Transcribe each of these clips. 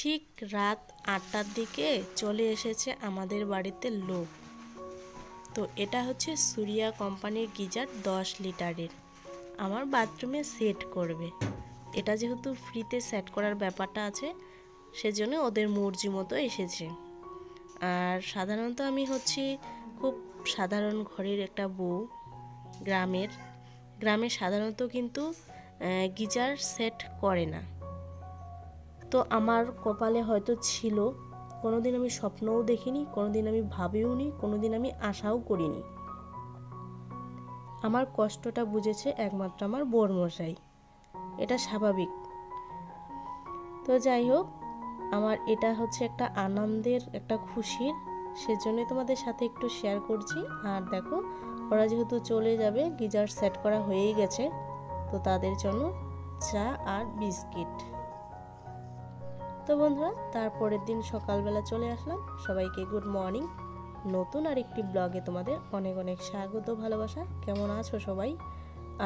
ঠিক রাত 8টার দিকে চলে এসেছে আমাদের বাড়িতে লোক। তো এটা হচ্ছে সুরিয়া কোম্পানির গিজার 10 লিটারের, আমার বাথরুমে সেট করবে। এটা যেহেতু ফ্রিতে সেট করার ব্যাপারটা আছে, সেজন্য ওদের মর্জি মতো এসেছে। আর সাধারণত আমি হচ্ছি খুব সাধারণ ঘরের একটা বউ, গ্রামে সাধারণত কিন্তু গিজার সেট করে না। তো আমার কপালে হয়তো ছিল, কোনোদিন আমি স্বপ্নও দেখিনি, কোনোদিন আমি ভাবিও নি, কোনোদিন আমি আশাও করিনি। আমার কষ্টটা বুঝেছে একমাত্র আমার বরমশাই, এটা স্বাভাবিক। তো যাই হোক, আমার এটা হচ্ছে একটা আনন্দের, একটা খুশির, সেজন্যই তোমাদের সাথে একটু শেয়ার করছি। আর দেখো, ওরা যেহেতু চলে যাবে, গিজার সেট করা হয়েই গেছে, তো তাদের জন্য চা আর বিস্কিট। তো বন্ধুরা, তারপরের দিন সকালবেলা চলে আসলাম। সবাইকে গুড মর্নিং। নতুন আরেকটি ব্লগে তোমাদের অনেক অনেক স্বাগত, ভালোবাসা। কেমন আছো সবাই?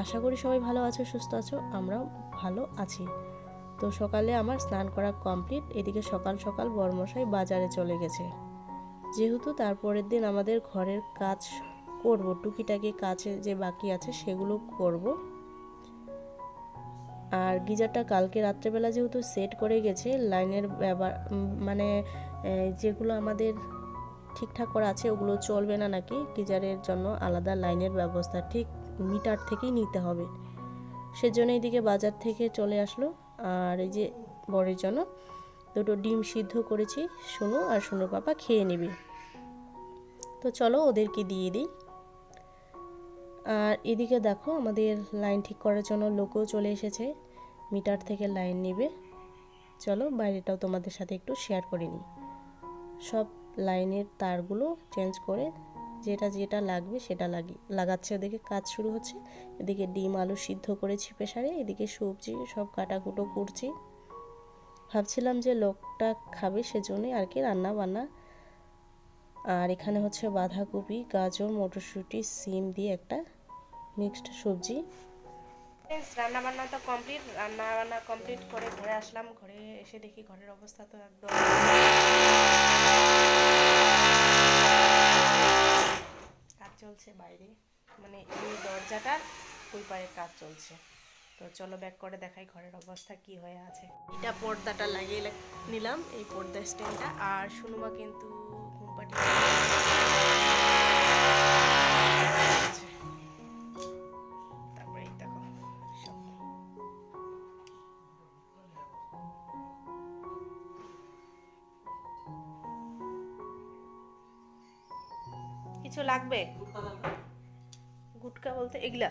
আশা করি সবাই ভালো আছো, সুস্থ আছো, আমরাও ভালো আছি। তো সকালে আমার স্নান করা কমপ্লিট। এদিকে সকাল সকাল বরমশাই বাজারে চলে গেছে, যেহেতু তারপরের দিন আমাদের ঘরের কাজ করব, টুকিটাকি কাজে যে বাকি আছে সেগুলো করব। আর গিজারটা কালকে রাত্রেবেলা যেহেতু সেট করে গেছে, লাইনের মানে যেগুলো আমাদের ঠিকঠাক করা আছে ওগুলো চলবে না নাকি, গিজারের জন্য আলাদা লাইনের ব্যবস্থা ঠিক মিটার থেকেই নিতে হবে। সেজন্য এইদিকে বাজার থেকে চলে আসলো। আর এই যে বরের জন্য দুটো ডিম সিদ্ধ করেছি, সোনু আর সোনুর পাপা খেয়ে নেবে। তো চলো ওদেরকে দিয়ে দিই। আর এদিকে দেখো, আমাদের লাইন ঠিক করার জন্য লোকও চলে এসেছে, মিটার থেকে লাইন নেবে। চলো বাইরেটাও তোমাদের সাথে একটু শেয়ার করে নিই। সব লাইনের তারগুলো চেঞ্জ করে যেটা যেটা লাগবে সেটা লাগাচ্ছে। ওদিকে কাজ শুরু হচ্ছে। এদিকে ডিম আলু সিদ্ধ করেছি প্রেসারে, এদিকে সবজি সব কাটাকুটো করছি। ভাবছিলাম যে লোকটা খাবে, সেজন্যই আর কি রান্না বান্না। আর এখানে হচ্ছে বাঁধাকপি, গাজর, মটরশুঁটি, সিম দিয়ে একটা মিক্সড সবজি। রান্না বান্না তো কমপ্লিট, রান্না বান্না কমপ্লিট করে ঘরে আসলাম। ঘরে এসে দেখি ঘরের অবস্থা তো একদম কাজ চলছে বাইরে, মানে এই দরজাটার ওই পারে কাজ চলছে। তো চলো ব্যাক করে দেখাই ঘরের অবস্থা কি হয়ে আছে। এটা পর্দাটা লাগিয়ে নিলাম, এই পর্দা স্ট্যান্ডটা। আর সুনুমা কিন্তু ঘুমপাটি তারপরে এই দেখো সব কিছু লাগবে। গুটকা বলতে এগুলা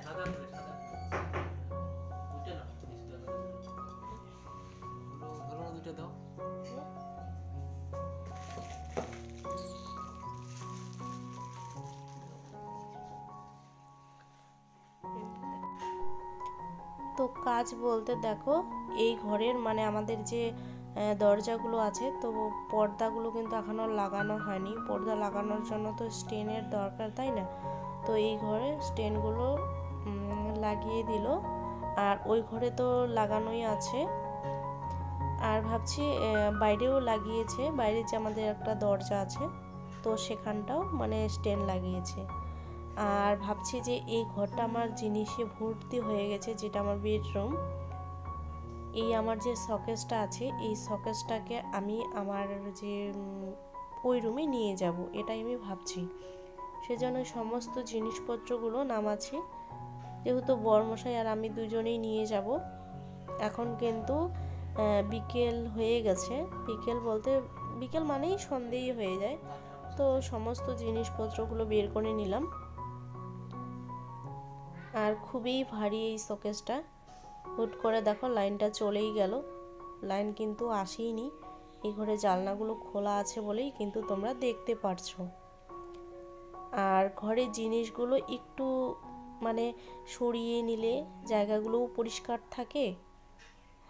তো কাজ বলতে দেখো, এই ঘরের মানে আমাদের যে দরজাগুলো আছে, তো পর্দাগুলো কিন্তু এখনো লাগানো হয়নি। পর্দা লাগানোর জন্য তো স্টেনের দরকার, তাই না? তো এই ঘরে স্টেনগুলো লাগিয়ে দিল। আর ওই ঘরে তো লাগানোই আছে। আর ভাবছি বাইরেও লাগিয়েছে, বাইরে যে আমাদের একটা দরজা আছে, তো সেখানটাও মানে স্টেন লাগিয়েছে। আর ভাবছি যে এই ঘরটা আমার জিনিসে ভর্তি হয়ে গেছে, যেটা আমার বেডরুম। এই আমার যে শকেসটা আছে, এই শকেসটাকে আমি আমার যে ওই রুমে নিয়ে যাব, এটাই আমি ভাবছি। সেজন্য সমস্ত জিনিসপত্রগুলো নামাচ্ছি, যেহেতু বরমশাই আর আমি দুজনেই নিয়ে যাব। এখন কিন্তু বিকেল হয়ে গেছে। বিকেল বলতে বিকেল মানেই সন্ধেই হয়ে যায়। তো সমস্ত জিনিসপত্রগুলো বের করে নিলাম। আর খুবই ভারী এই শোকেসটা। হুট করে দেখো লাইনটা চলেই গেল, লাইন কিন্তু আসেইনি। এই ঘরে জানলাগুলো খোলা আছে বলেই কিন্তু তোমরা দেখতে পারছো। আর ঘরের জিনিসগুলো একটু মানে সরিয়ে নিলে জায়গাগুলোও পরিষ্কার থাকে,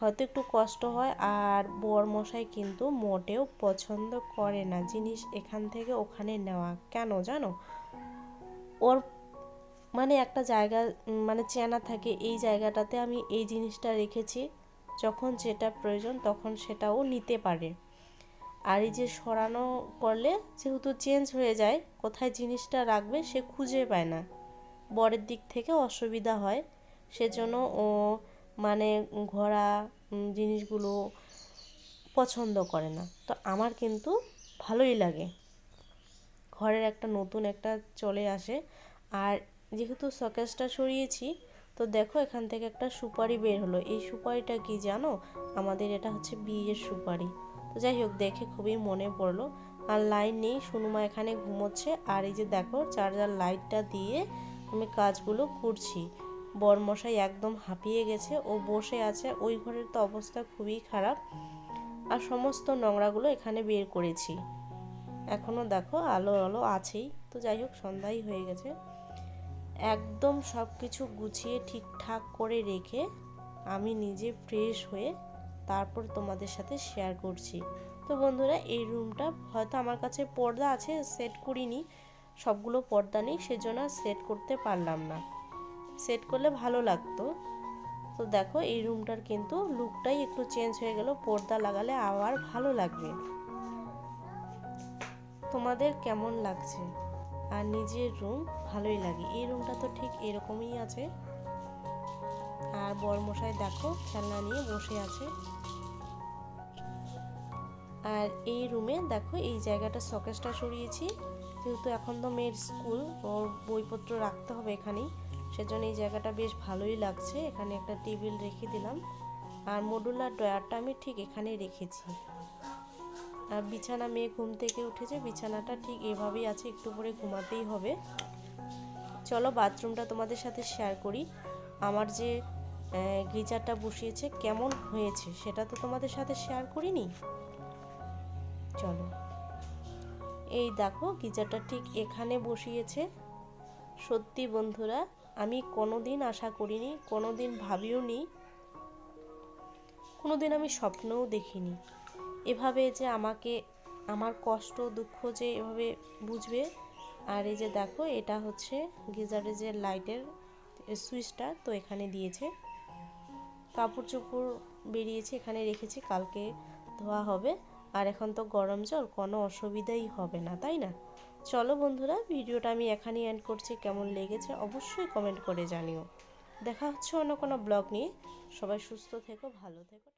হয়তো একটু কষ্ট হয়। আর বরমশাই কিন্তু মোটেও পছন্দ করে না জিনিস এখান থেকে ওখানে নেওয়া। কেন জানো? ওর মানে একটা জায়গা মানে চেনা থাকে, এই জায়গাটাতে আমি এই জিনিসটা রেখেছি, যখন যেটা প্রয়োজন তখন সেটাও নিতে পারে। আর এই যে সরানো করলে যেহেতু চেঞ্জ হয়ে যায়, কোথায় জিনিসটা রাখবে সে খুঁজে পায় না, বরের দিক থেকে অসুবিধা হয়, সেজন্য ও মানে ঘোরা জিনিসগুলো পছন্দ করে না। তো আমার কিন্তু ভালোই লাগে, ঘরের একটা নতুন একটা চলে আসে। আর যেহেতু শোকেসটা সরিয়েছি, তো দেখো এখান থেকে একটা সুপারি বের হলো। এই সুপারিটা কি জানো? আমাদের এটা হচ্ছে বিয়ের সুপারি। তো যাই হোক, দেখে খুবই মনে পড়লো। আর লাইন নেই, সুনুমা এখানে ঘুমোচ্ছে। আর এই যে দেখো চার্জার লাইটটা দিয়ে আমি কাজগুলো করছি। বরমশাই একদম হাঁপিয়ে গেছে, ও বসে আছে। ওই ঘরের তো অবস্থা খুবই খারাপ। আর সমস্ত নোংরাগুলো এখানে বের করেছি। এখনও দেখো আলো আলো আছেই। তো যাই হোক, সন্ধ্যাই হয়ে গেছে। একদম সব কিছু গুছিয়ে ঠিকঠাক করে রেখে আমি নিজে ফ্রেশ হয়ে তারপর তোমাদের সাথে শেয়ার করছি। তো বন্ধুরা, এই রুমটা হয়তো আমার কাছে পর্দা আছে, সেট করিনি, সবগুলো পর্দা নেই, সেজন্য সেট করতে পারলাম না। সেট করলে ভালো লাগতো। তো দেখো এই রুমটার কিন্তু লুকটাই একটু চেঞ্জ হয়ে গেল, পর্দা লাগালে আবার ভালো লাগবে। তোমাদের কেমন লাগছে? আর নিজের রুম ভালোই লাগে। এই রুমটা তো ঠিক এরকমই আছে। আর বরমশাই দেখো খেলনা নিয়ে বসে আছে। আর এই রুমে দেখো এই জায়গাটা শোকেসটা সরিয়েছি, যেহেতু এখন তো মেয়ের স্কুল, ওর বইপত্র রাখতে হবে এখানেই, সেজন্য এই জায়গাটা বেশ ভালোই লাগছে। এখানে একটা টেবিল রেখে দিলাম। আর মডুলার ড্রয়ারটা আমি ঠিক এখানে রেখেছি। আর বিছানা, মেয়ে ঘুম থেকে উঠেছে, বিছানাটা ঠিক এভাবেই আছে, একটু পরে ঘুমাতেই হবে। চলো বাথরুমটা তোমাদের সাথে শেয়ার করি। আমার যে গিজারটা বসিয়েছে কেমন হয়েছে সেটা তো তোমাদের সাথে শেয়ার করিনি। চলো, এই দেখো গিজারটা ঠিক এখানে বসিয়েছে। সত্যি বন্ধুরা, আমি কোনোদিন আশা করিনি, কোনোদিন ভাবিও নি, কোনোদিন আমি স্বপ্নও দেখিনি এভাবে যে আমাকে আমার কষ্ট দুঃখ যে এভাবে বুঝবে। আর এই যে দেখো এটা হচ্ছে গিজারের যে লাইটের সুইচটা, তো এখানে দিয়েছে। কাপড় চোপড় বেরিয়েছে, এখানে রেখেছি, কালকে ধোয়া হবে। আর এখন তো গরম জল, কোনো অসুবিধাই হবে না, তাই না? চলো বন্ধুরা, ভিডিওটা আমি এখানেই এন্ড করছি। কেমন লেগেছে অবশ্যই কমেন্ট করে জানিও। দেখা হচ্ছে অন্য কোনো ব্লগ নিয়ে। সবাই সুস্থ থেকো, ভালো থেকো।